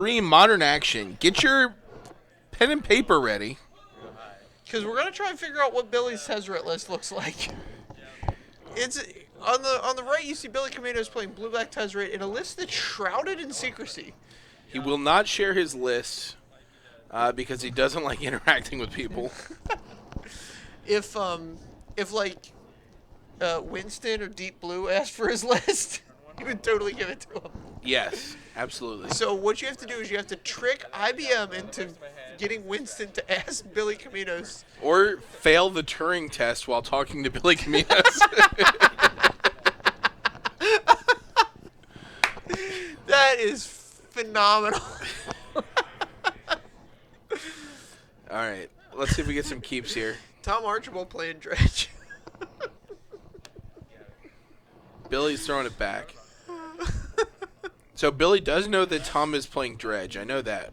Modern action. Get your pen and paper ready. Because we're gonna try and figure out what Billy's Tezzeret list looks like. It's on the right. You see Billy Comminos playing blue-black Tezzeret in a list that's shrouded in secrecy. He will not share his list because he doesn't like interacting with people. If like Winston or Deep Blue asked for his list, he would totally give it to him. Yes, absolutely. So what you have to do is you have to trick IBM into getting Winston to ask Billy Comminos. Or fail the Turing test while talking to Billy Comminos. That is phenomenal. All right, let's see if we get some keeps here. Tom Archibald playing Dredge. Billy's throwing it back. So Billy does know that Tom is playing Dredge. I know that.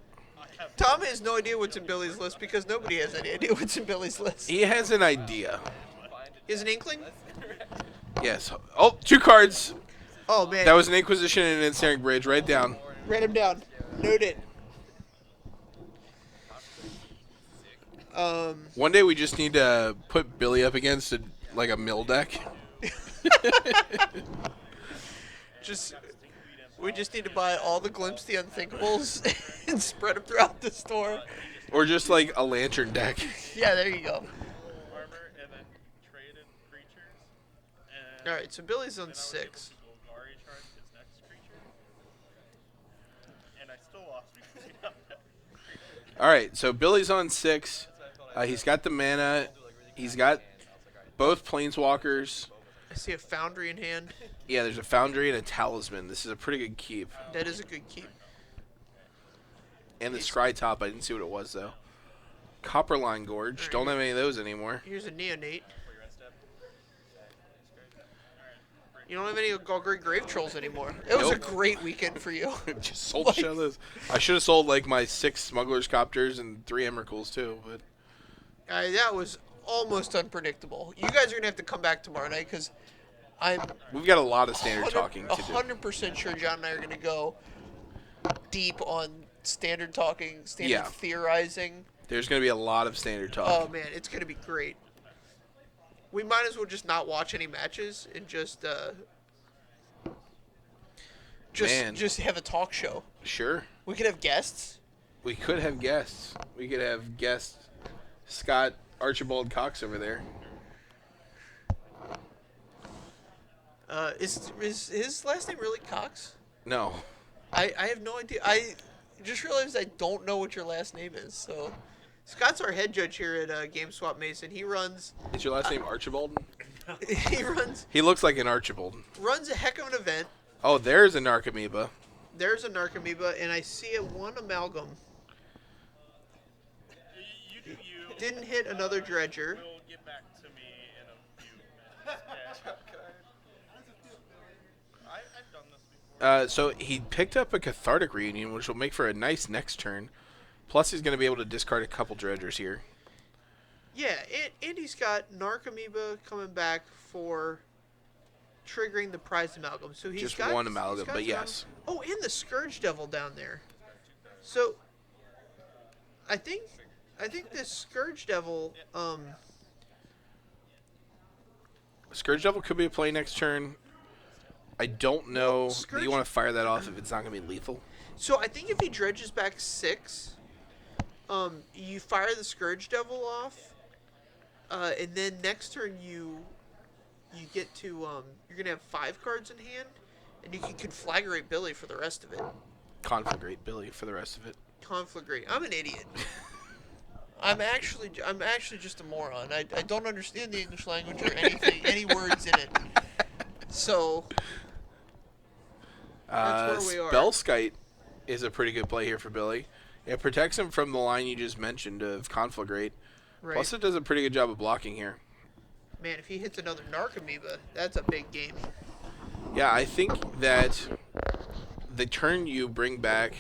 Tom has no idea what's in Billy's list because nobody has any idea what's in Billy's list. He has an idea. He has an inkling? Yes. Oh, 2 cards. Oh, man. That was an Inquisition and an Ensnaring Bridge. Write it down. Write him down. Note it. One day we just need to put Billy up against like a mill deck. We just need to buy all the Glimpse the Unthinkables and spread them throughout the store. Or just like a lantern deck. Yeah, there you go. All right, so Billy's on 6. All right, so Billy's on 6. He's got the mana. He's got both Planeswalkers. I see a Foundry in hand. Yeah, there's a Foundry and a Talisman. This is a pretty good keep. That is a good keep. And the Scry Top, I didn't see what it was, though. Copperline Gorge. Right. Don't have any of those anymore. Here's a Neonate. You don't have any Golgari Grave Trolls anymore. It was a great weekend for you. Just sold shit of those. I should have sold like my 6 Smuggler's Copters and 3 Emrakuls, too. But that was almost unpredictable. You guys are going to have to come back tomorrow night because we've got a lot of standard talking to do. 100% sure John and I are going to go deep on standard talking, theorizing. There's going to be a lot of standard talk. Oh, man, it's going to be great. We might as well just not watch any matches and just have a talk show. Sure. We could have guests. We could have guests. We could have guest Scott Archibald Cox over there. Is his last name really Cox? No. I have no idea. I just realized I don't know what your last name is. So, Scott's our head judge here at GameSwap Mason. He runs. Is your last name Archibald? He looks like an Archibald. Runs a heck of an event. Oh, there's a Narcomoeba. There's a Narcomoeba, and I see one Amalgam. Didn't hit another Dredger. Get back to me in a few. I've done this before. So he picked up a Cathartic Reunion, which will make for a nice next turn. Plus, he's going to be able to discard a couple Dredgers here. Yeah, and he's got Narcomoeba coming back for triggering the Prized Amalgam. So he's just got one Amalgam, but yes. Oh, and the Scourge Devil down there. So I think this Scourge Devil. Scourge Devil could be a play next turn. I don't know. Do you want to fire that off if it's not going to be lethal? So I think if he dredges back 6, you fire the Scourge Devil off, and then next turn you get to you're gonna have 5 cards in hand, and you can Conflagrate Billy for the rest of it. Conflagrate Billy for the rest of it. Conflagrate. I'm an idiot. I'm actually just a moron. I don't understand the English language or anything, any words in it. So that's where we are. Spellskite is a pretty good play here for Billy. It protects him from the line you just mentioned of Conflagrate. Right. Plus, it does a pretty good job of blocking here. Man, if he hits another Narcomoeba, that's a big game. Yeah, I think that the turn you bring back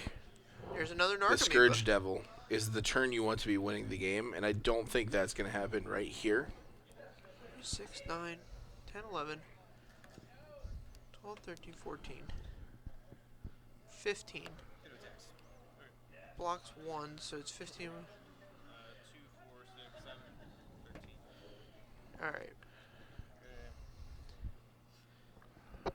There's another Narcomoeba. the Scourge Devil is the turn you want to be winning the game, and I don't think that's going to happen right here. 6, 9, 10, 11, 12, 13, 14, 15. blocks 1, so it's 15. 2, 4, 6, 7, 13. Alright. Okay.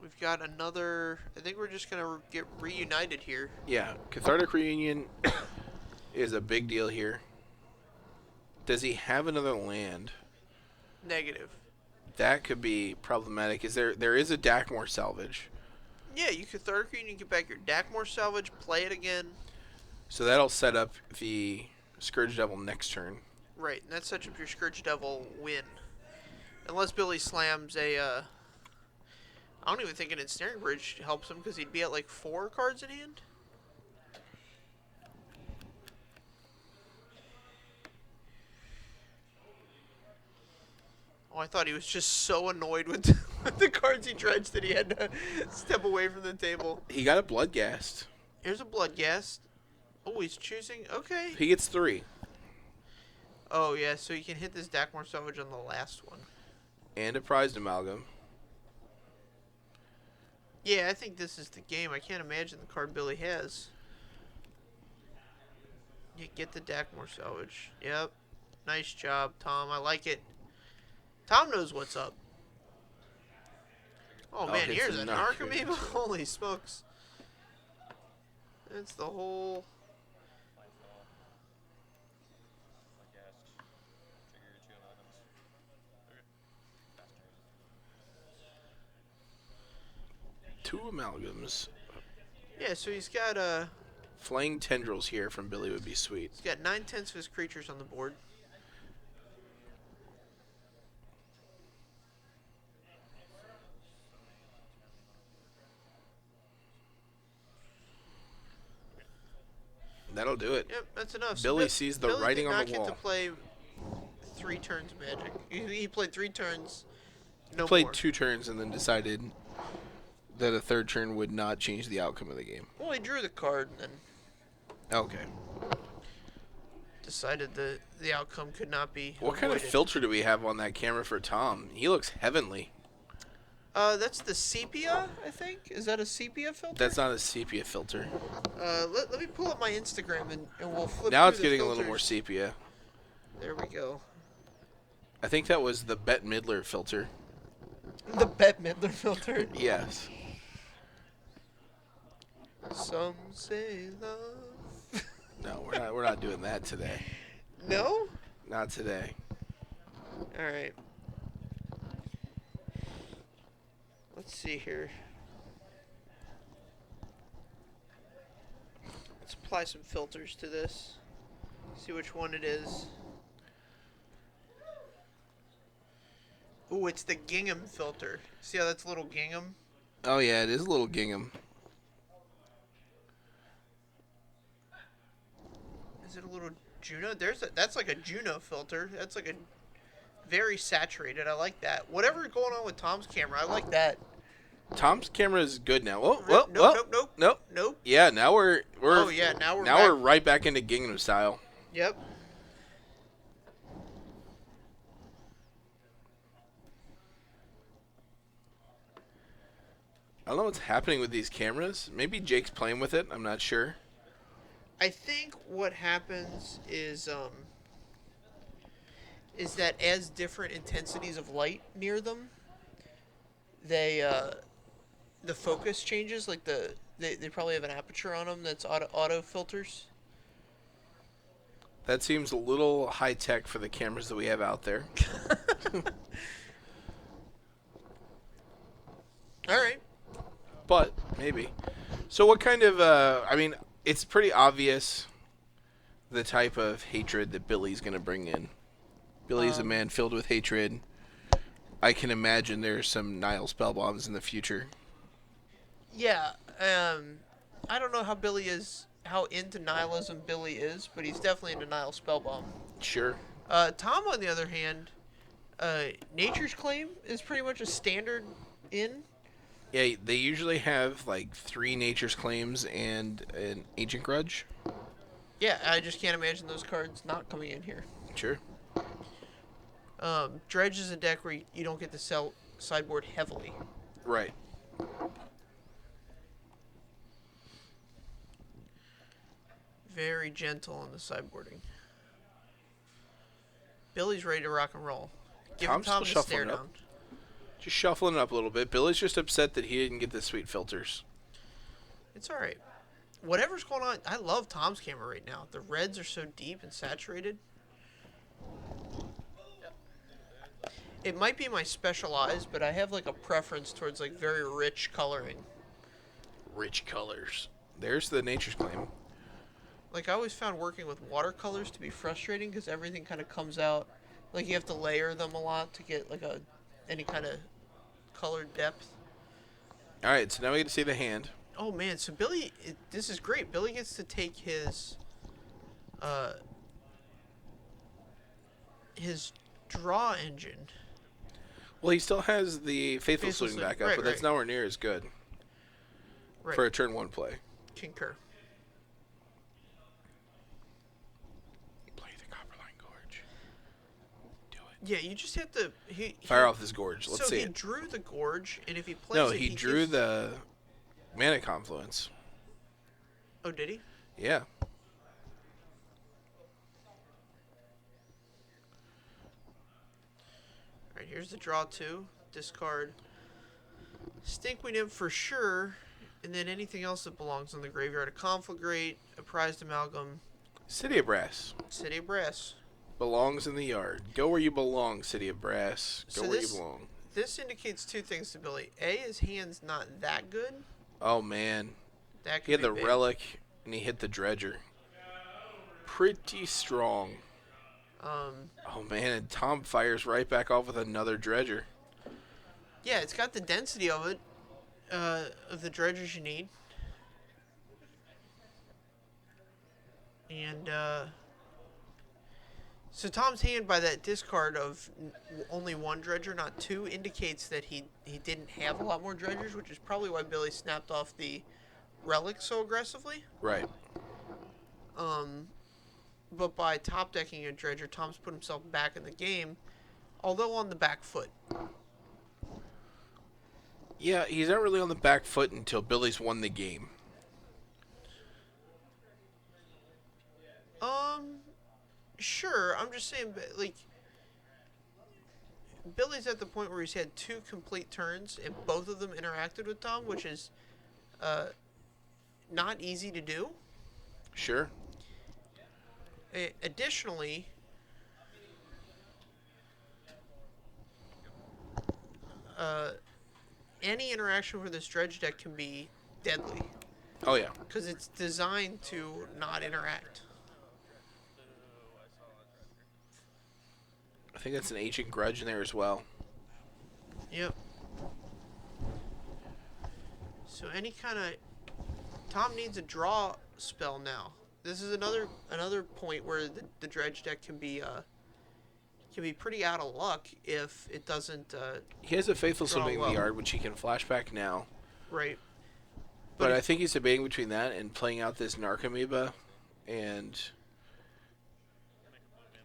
We've got another... I think we're just going to get reunited here. Yeah, Cathartic Reunion is a big deal here. Does he have another land? Negative. That could be problematic. There is a Dakmor salvage. Yeah, you Cathartic Reunion, get back your Dakmor salvage, play it again. So that'll set up the Scourge Devil next turn. Right, and that sets up your Scourge Devil win. Unless Billy slams a... I don't even think an Ensnaring Bridge helps him because he'd be at like 4 cards in hand. Oh, I thought he was just so annoyed with the cards he dredged that he had to step away from the table. He got a Bloodghast. Here's a Bloodghast. Oh, he's choosing... Okay. He gets 3. Oh, yeah, so you can hit this Dakmor Salvage on the last one. And a Prized Amalgam. Yeah, I think this is the game. I can't imagine the card Billy has. You get the Dakmor Salvage. Yep. Nice job, Tom. I like it. Tom knows what's up. Oh, man, it's here's a an Narc Archibald. Holy smokes. That's the whole... Two Amalgams. Yeah, so he's got Flaying Tendrils here from Billy would be sweet. he's got 9/10 of his creatures on the board. That'll do it. Yep, that's enough. Billy sees the writing on the Billy did not wall. get to play 3 turns Magic. He played 3 turns. No Played more. 2 turns and then decided that a 3rd turn would not change the outcome of the game. Well, he drew the card and then Okay. decided the outcome could not be What kind of avoided. filter do we have on that camera for Tom? He looks heavenly. That's the sepia, I think. Is that a sepia filter? That's not a sepia filter. Let me pull up my Instagram and we'll flip Now through it's the getting a little more filters. sepia. There we go. I think that was the Bette Midler filter. The Bette Midler filter. Yes. Some say love. No, we're not doing that today. No? Not today. All right. Let's see here. Let's apply some filters to this. See which one it is. Ooh, it's the gingham filter. See how that's a little gingham? Oh yeah, it is a little gingham. Is it a little Juno? That's like a Juno filter. That's like a very saturated. I like that. Whatever's going on with Tom's camera, I like that. Tom's camera is good now. Oh, Nope, well, nope. nope. Yeah, now we're Oh yeah, now we're now back. we're right back into gingham style. Yep. I don't know what's happening with these cameras. Maybe Jake's playing with it. I'm not sure. I think what happens is that as different intensities of light near them, they the focus changes. Like they probably have an aperture on them that's auto filters. That seems a little high tech for the cameras that we have out there. All right. But maybe. So what kind of I mean, it's pretty obvious the type of hatred that Billy's going to bring in. Billy's a man filled with hatred. I can imagine there's some Nile spell bombs in the future. Yeah. I don't know how into nihilism Billy is, but he's definitely into Nile Spellbomb. Sure. Tom, on the other hand, Nature's Claim is pretty much a standard in. Yeah, they usually have like 3 Nature's Claims and an Ancient Grudge. Yeah, I just can't imagine those cards not coming in here. Sure. Dredge is a deck where you don't get to sell sideboard heavily. Right. Very gentle on the sideboarding. Billy's ready to rock and roll. Give Tom's Tom still the stare shuffling up. down. Just shuffling it up a little bit. Billy's just upset that he didn't get the sweet filters. It's all right. Whatever's going on, I love Tom's camera right now. The reds are so deep and saturated. It might be my special eyes, but I have like a preference towards like very rich coloring. Rich colors. There's the Nature's Claim. Like I always found working with watercolors to be frustrating because everything kind of comes out. Like you have to layer them a lot to get like any kind of colored depth. All right, so now we get to see the hand. Oh man, so Billy, this is great. Billy gets to take his draw engine. Well, he still has the Faithful Faithful Swing Swing, back up, right, but that's right. nowhere near as good Right. for a turn 1 play. Concur. Play the Copperline Gorge. Do it. Yeah, you just have to. Fire off this Gorge. Let's so see he it. drew the gorge, and if he plays No, it, he drew gives- the Mana Confluence. Oh, did he? Yeah. All right, here's the draw two. Discard Stinkweed Imp for sure, and then anything else that belongs on the graveyard: a Conflagrate, a Prized Amalgam, City of Brass. City of Brass. Belongs in the yard. Go where you belong, City of Brass. Go So where this- you belong. This indicates two things to Billy. A, his hand's not that good. Oh, man. That could He had be the big. Relic, and he hit the Dredger. Pretty strong. Oh, man, and Tom fires right back off with another Dredger. Yeah, it's got the density of it, of the dredgers you need. And, so Tom's hand by that discard of only one dredger, not two, indicates that he didn't have a lot more dredgers, which is probably why Billy snapped off the relic so aggressively. Right. But by top decking a dredger, Tom's put himself back in the game, although on the back foot. Yeah, he's not really on the back foot until Billy's won the game. Sure. I'm just saying, like, Billy's at the point where he's had two complete turns, and both of them interacted with Tom, which is not easy to do. Sure. Additionally, any interaction with this dredge deck can be deadly Oh, yeah. because it's designed to not interact. I think that's an Ancient Grudge in there as well. Yep. So any kind of Tom needs a draw spell now. This is another point where the dredge deck can be pretty out of luck if it doesn't. He has a Faithful Draw Swimming in well. the yard, which he can flashback now. Right. But if- I think he's debating between that and playing out this Narcomoeba and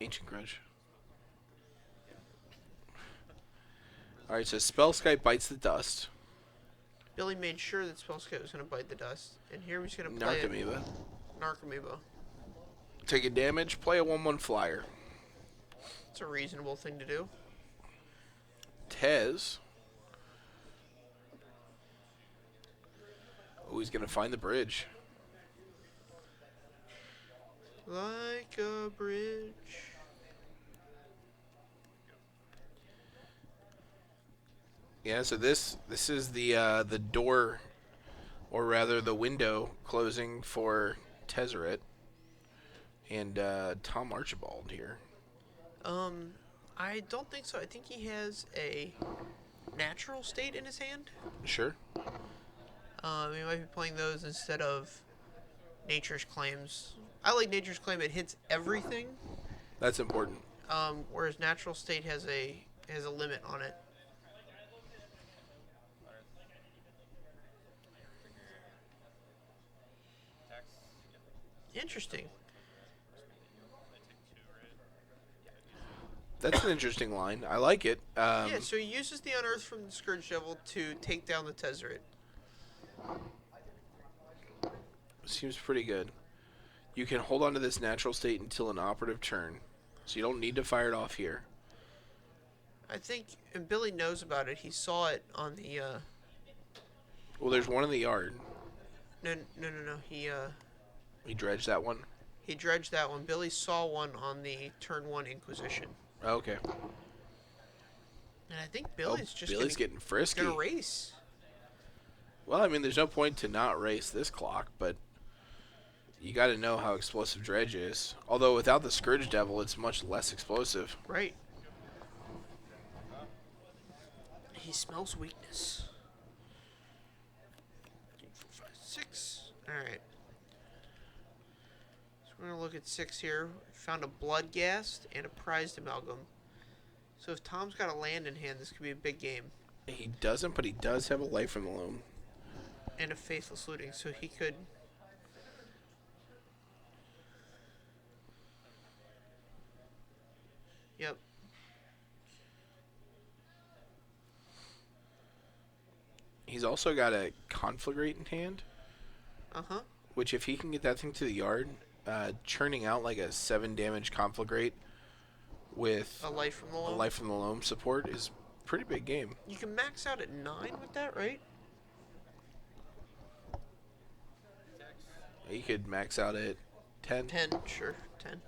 Ancient Grudge. Alright, so Spellskite bites the dust. Billy made sure that Spellskite was going to bite the dust, and here he's going to play Narcomoeba. Narcomoeba. Take a damage, play a 1/1 flyer. It's a reasonable thing to do. Tez. Oh, he's going to find the bridge. Like a bridge. Yeah, so this is the door, or rather the window closing for Tezzeret and Tom Archibald here. I don't think so. I think he has a natural state in his hand. Sure. He might be playing those instead of Nature's Claims. I like Nature's Claim. It hits everything. That's important. Whereas Natural State has a limit on it. Interesting. That's an interesting line. I like it. Yeah, so he uses the Unearth from the Scourge Devil to take down the Tezzeret. Seems pretty good. You can hold on to this natural state until an operative turn, so you don't need to fire it off here. I think, and Billy knows about it. He saw it on the. Well, there's one in the yard. No. He dredged that one. He dredged that one. Billy saw one on the turn 1 Inquisition. Oh, okay. And I think Billy's just getting frisky. gonna race. Well, I mean, there's no point to not race this clock, but you got to know how explosive Dredge is. Although without the Scourge Devil, it's much less explosive. Right. He smells weakness. 3, 4, 5, 6. Alright. So we're going to look at 6 here. Found a Bloodghast and a Prized Amalgam. So if Tom's got a land in hand, this could be a big game. He doesn't, but he does have a Life from the Loam. And a Faithless Looting, so he could... Yep. He's also got a Conflagrate in hand. Uh-huh. Which, if he can get that thing to the yard, churning out like a 7 damage Conflagrate with A Life from the Loam. a Life from the Loam support is a pretty big game. You can max out at 9 with that, right? You could max out at 10. 10, sure. 10.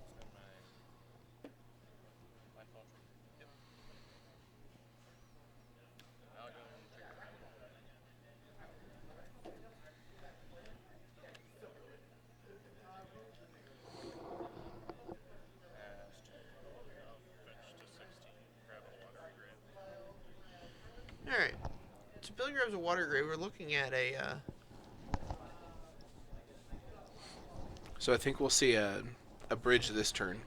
Alright. So Billy grabs a Water Grave. We're looking at a... So I think we'll see a bridge this turn.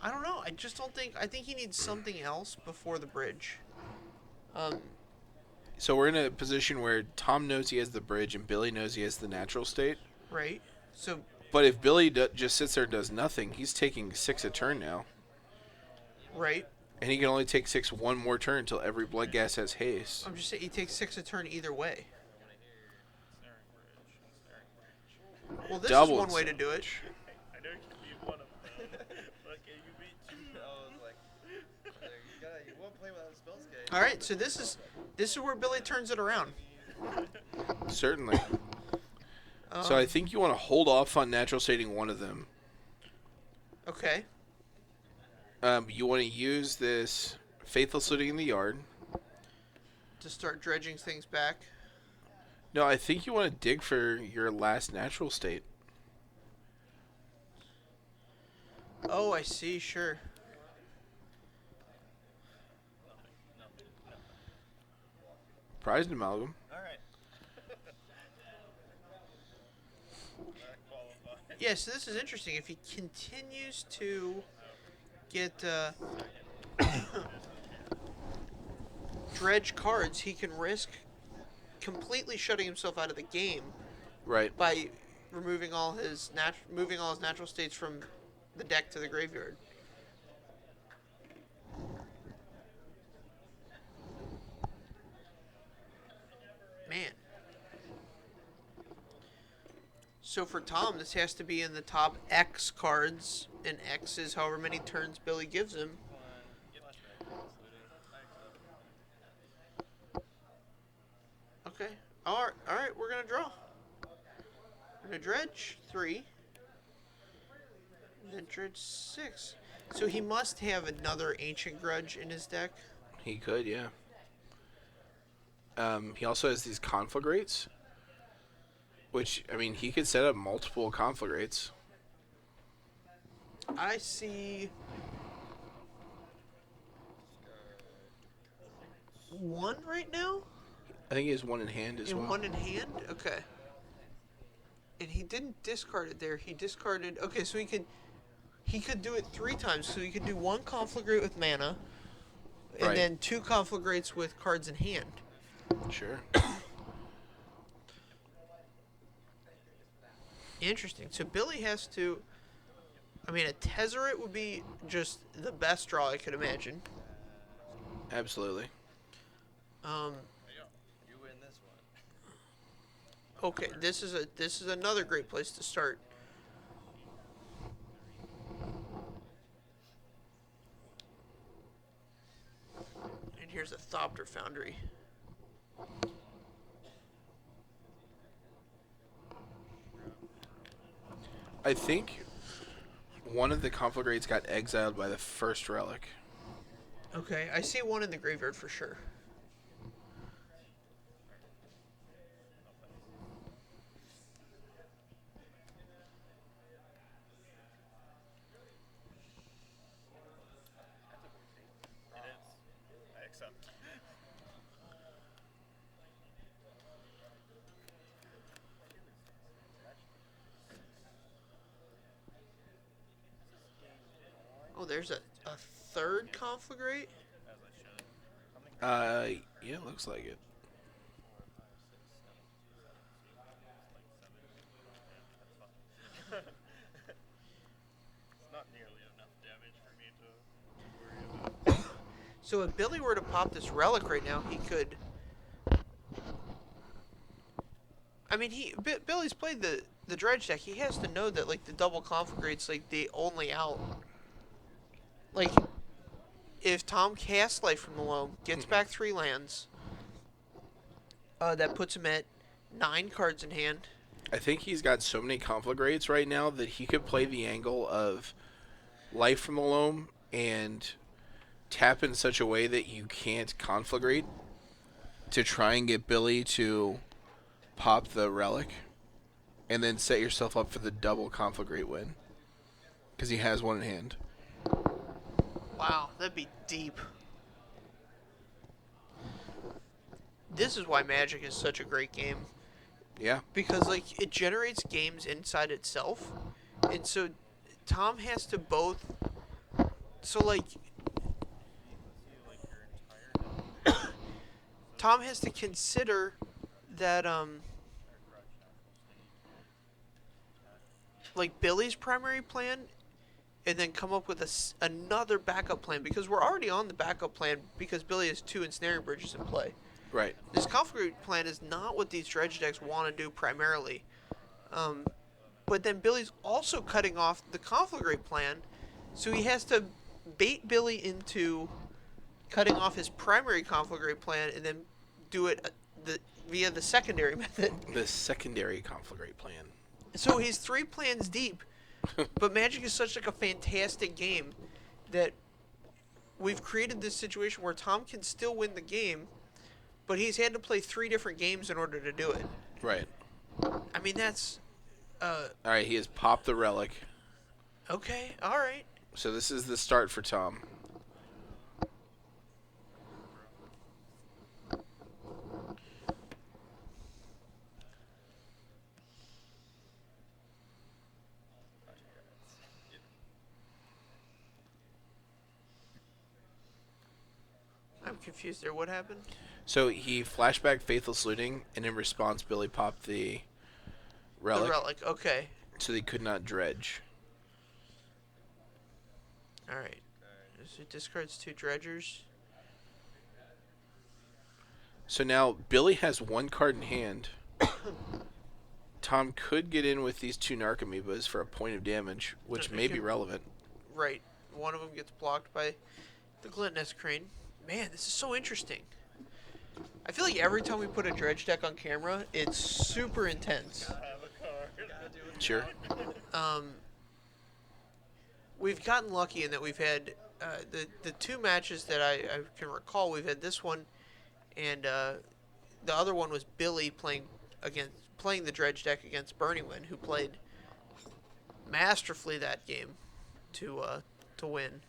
I don't know. I just don't think... I think he needs something else before the bridge. So we're in a position where Tom knows he has the bridge and Billy knows he has the natural state. Right? So... But if Billy just sits there and does nothing, he's taking 6 a turn now. Right? And he can only take 6 one more turn until every Bloodghast has haste. I'm just saying he takes 6 a turn either way. Well, this Double is one way to do it. I know you can beat one of them. But can you beat 2? I was like, you won't play without a spell escape. All right, so this is where Billy turns it around. Certainly. So I think you want to hold off on natural stating one of them. Okay. You want to use this Faithless Looting in the yard. To start dredging things back. No, I think you want to dig for your last natural state. Oh, I see. Sure. Prized Amalgam. Alright. Yeah, so this is interesting. If he continues to get dredge cards, he can risk completely shutting himself out of the game Right. by removing all his moving all his natural states from the deck to the graveyard. Man. So for Tom, this has to be in the top X cards, and X is however many turns Billy gives him. Okay. All right, we're going to draw. We're going to dredge 3. And then dredge 6. So he must have another Ancient Grudge in his deck. He could, yeah. He also has these Conflagrates. Which, I mean, he could set up multiple Conflagrates. I see 1 right now. I think he has 1 in hand as well. 1 in hand? Okay. And he didn't discard it there. He discarded... Okay, so he could do it 3 times. So he could do 1 Conflagrate with mana. And Right. then 2 Conflagrates with cards in hand. Sure. Interesting. So Billy has to... I mean, a Tezzeret would be just the best draw I could imagine. Absolutely. You win this Okay, this is another great place to start. And here's a Thopter Foundry. I think one of the conflagrates got exiled by the first relic. Okay, I see one in the graveyard for sure. It is. I accept. Oh, there's a third conflagrate? As I should. How many Yeah, it looks like it. 4, 5, 6, 7, 8, 9, 10, 11. It's not nearly enough damage for me to worry about. So if Billy were to pop this relic right now, he could. I mean, Billy's played the Dredge deck. He has to know that like the double conflagrate's like the only out. Like, if Tom casts Life from the Loam, gets back 3 lands, that puts him at 9 cards in hand. I think he's got so many conflagrates right now that he could play the angle of Life from the Loam and tap in such a way that you can't conflagrate to try and get Billy to pop the relic and then set yourself up for the double conflagrate win because he has one in hand. Wow, that'd be deep. This is why Magic is such a great game. Yeah. Because, like, it generates games inside itself. And so Tom has to both. So, like, Tom has to consider that, like, Billy's primary plan and then come up with another backup plan because we're already on the backup plan because Billy has 2 ensnaring bridges in play. Right. This conflagrate plan is not what these Dredge decks want to do primarily. But then Billy's also cutting off the conflagrate plan, so he has to bait Billy into cutting off his primary conflagrate plan and then do it via the secondary method. The secondary conflagrate plan. So he's 3 plans deep. But Magic is such like a fantastic game that we've created this situation where Tom can still win the game, but he's had to play 3 different games in order to do it. Right. I mean, that's All right, he has popped the relic. okay. All right. So this is the start for Tom. I'm confused there. What happened? So he flashback Faithless Looting, and in response, Billy popped the relic, The relic. Okay. so they could not dredge. All right. So it discards 2 dredgers. So now Billy has 1 card in hand. Tom could get in with these 2 Narcomoebas for a point of damage, which may be relevant. Right. One of them gets blocked by the Gluttonous Crane. Man, this is so interesting. I feel like every time we put a Dredge deck on camera, it's super intense. I have a card. Sure. We've gotten lucky in that we've had the 2 matches that I can recall. We've had this one, and the other one was Billy playing the Dredge deck against Burning Wind, who played masterfully that game to win.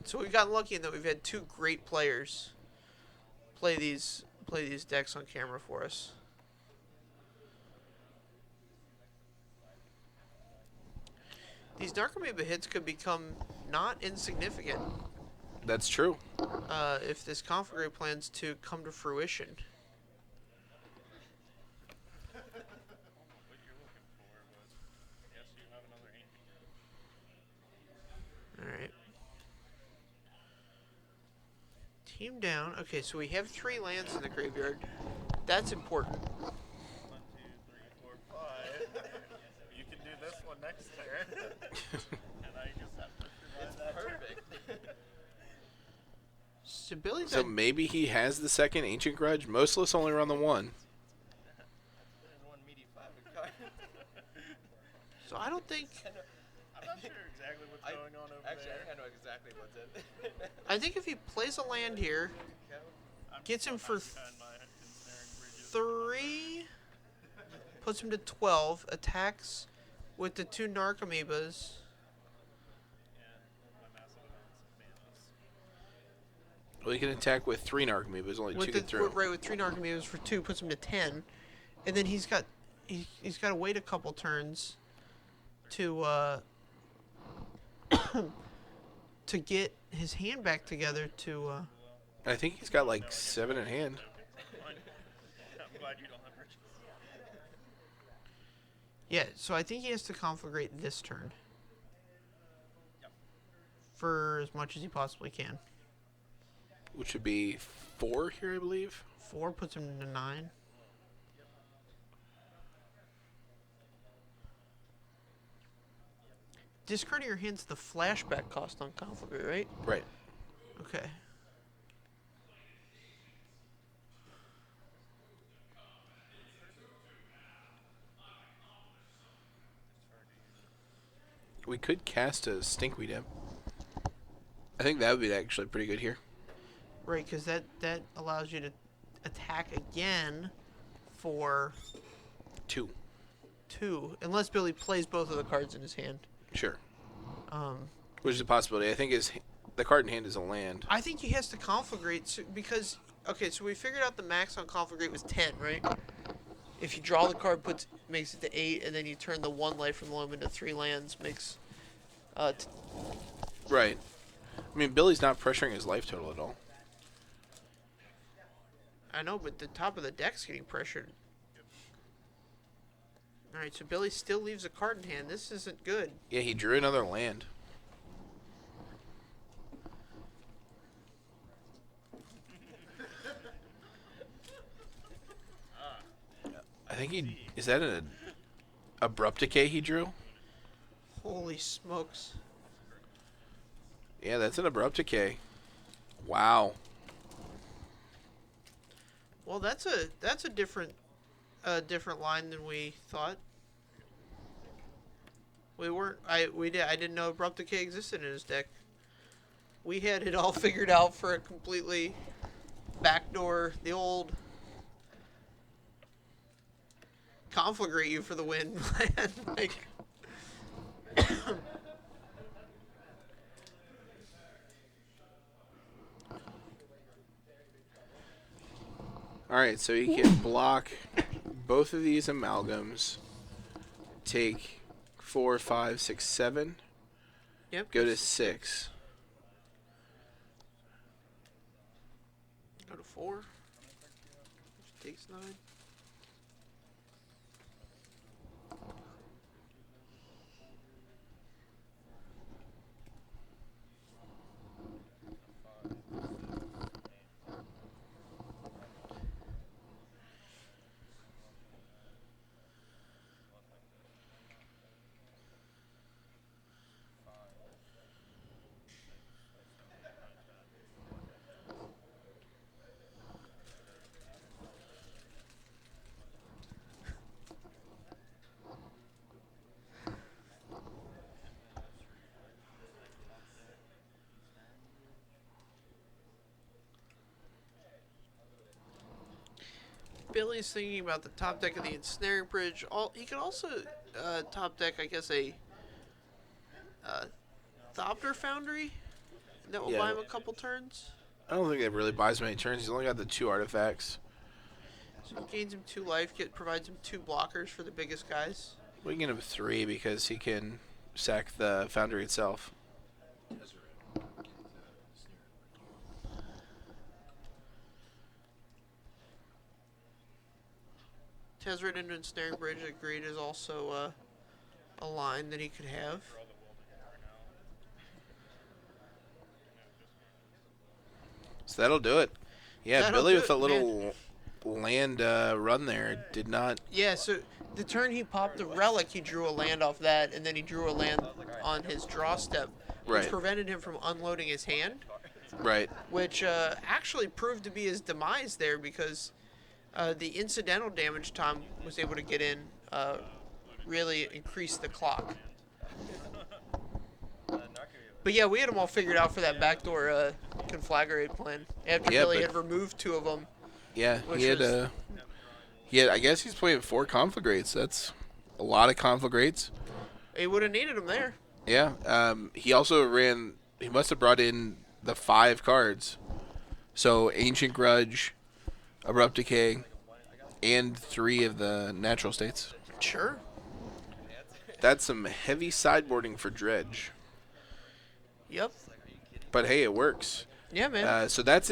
So we've gotten lucky in that we've had 2 great players play these decks on camera for us. These Narcomoeba hits could become not insignificant That's true. if this conflagrate plans to come to fruition. What you're looking for was, yes, you have another ink. All right. Team down. Okay, so we have 3 lands in the graveyard. That's important. 1, 2, 3, 4, 5. You can do this one next turn. And I just have to survive that Perfect. So Billy's So at, maybe he has the second Ancient Grudge. Mostless only run the one. There's one meaty 5 card. so I don't think I'm not sure exactly what's going on over Actually, there. I think I know exactly what's in. I think if he plays a land here, I'm gets him for behind my ensnaring bridges. 3, puts him to 12, attacks with the 2 Narc Amoebas. And my massive amounts of manas. Well, he can attack with 3 Narcomoebas. Only 2 With get through. right, with 3 Narc Amoebas for 2, puts him to 10. And then he's got to wait a couple turns to to get his hand back together to I think he's got like 7 in hand. I'm glad you don't have bridges. yeah, so I think he has to conflagrate this turn. For as much as he possibly can. Which would be 4 here, I believe. 4 puts him to 9. Discarding your hand's the flashback cost on conflagrate, right? Right. Okay. We could cast a Stinkweed Imp. I think that would be actually pretty good here. Right, because that allows you to attack again for 2. 2, unless Billy plays both of the cards in his hand. Sure. Um, Which is a possibility. I think the card in hand is a land. I think he has to conflagrate because okay, so we figured out the max on conflagrate was 10, right? If you draw the card, makes it to 8, and then you turn the 1 life from the loam into 3 lands, makes Right. I mean, Billy's not pressuring his life total at all. I know, but the top of the deck's getting pressured. All right, so Billy still leaves a card in hand. This isn't good. Yeah, he drew another land. I think is that an abrupt decay he drew? Holy smokes! Yeah, that's an abrupt decay. Wow. Well, that's a different line than we thought. I didn't know abrupt decay existed in his deck. We had it all figured out for a completely backdoor, the old conflagrate you for the win plan. Like, Alright, so he can block both of these amalgams. Take 4, 5, 6, 7. yep. Go to 6. Go to 4. Which takes 9. Billy's thinking about the top deck of the Ensnaring Bridge. He could also top deck, I guess, a Thopter Foundry. That will Yeah. buy him a couple turns. I don't think that really buys many turns. He's only got the 2 artifacts. So it gains him 2 life, provides him 2 blockers for the biggest guys. We can get him 3 because he can sack the Foundry itself. Tezzeret into Ensnaring Bridge, agreed, is also a line that he could have. So So that'll do it. Yeah, That'll Billy do with it, a little land run there did not. Yeah, so the turn he popped the relic, he drew a land off that, and then he drew a land on his draw step, which Right. prevented him from unloading his hand, Right. which actually proved to be his demise there because the incidental damage Tom was able to get in really increased the clock. But yeah, we had them all figured out for that backdoor conflagrate plan after Yeah, Billy but- had removed 2 of them. Yeah, Which he had. was- I guess he's playing 4 conflagrates. That's a lot of conflagrates. He would have needed them there. Yeah. He also ran. He must have brought in the 5 cards. So Ancient Grudge, Abrupt Decay, and 3 of the natural states. Sure. That's some heavy sideboarding for Dredge. Yep. But hey, it works. Yeah, man. So that's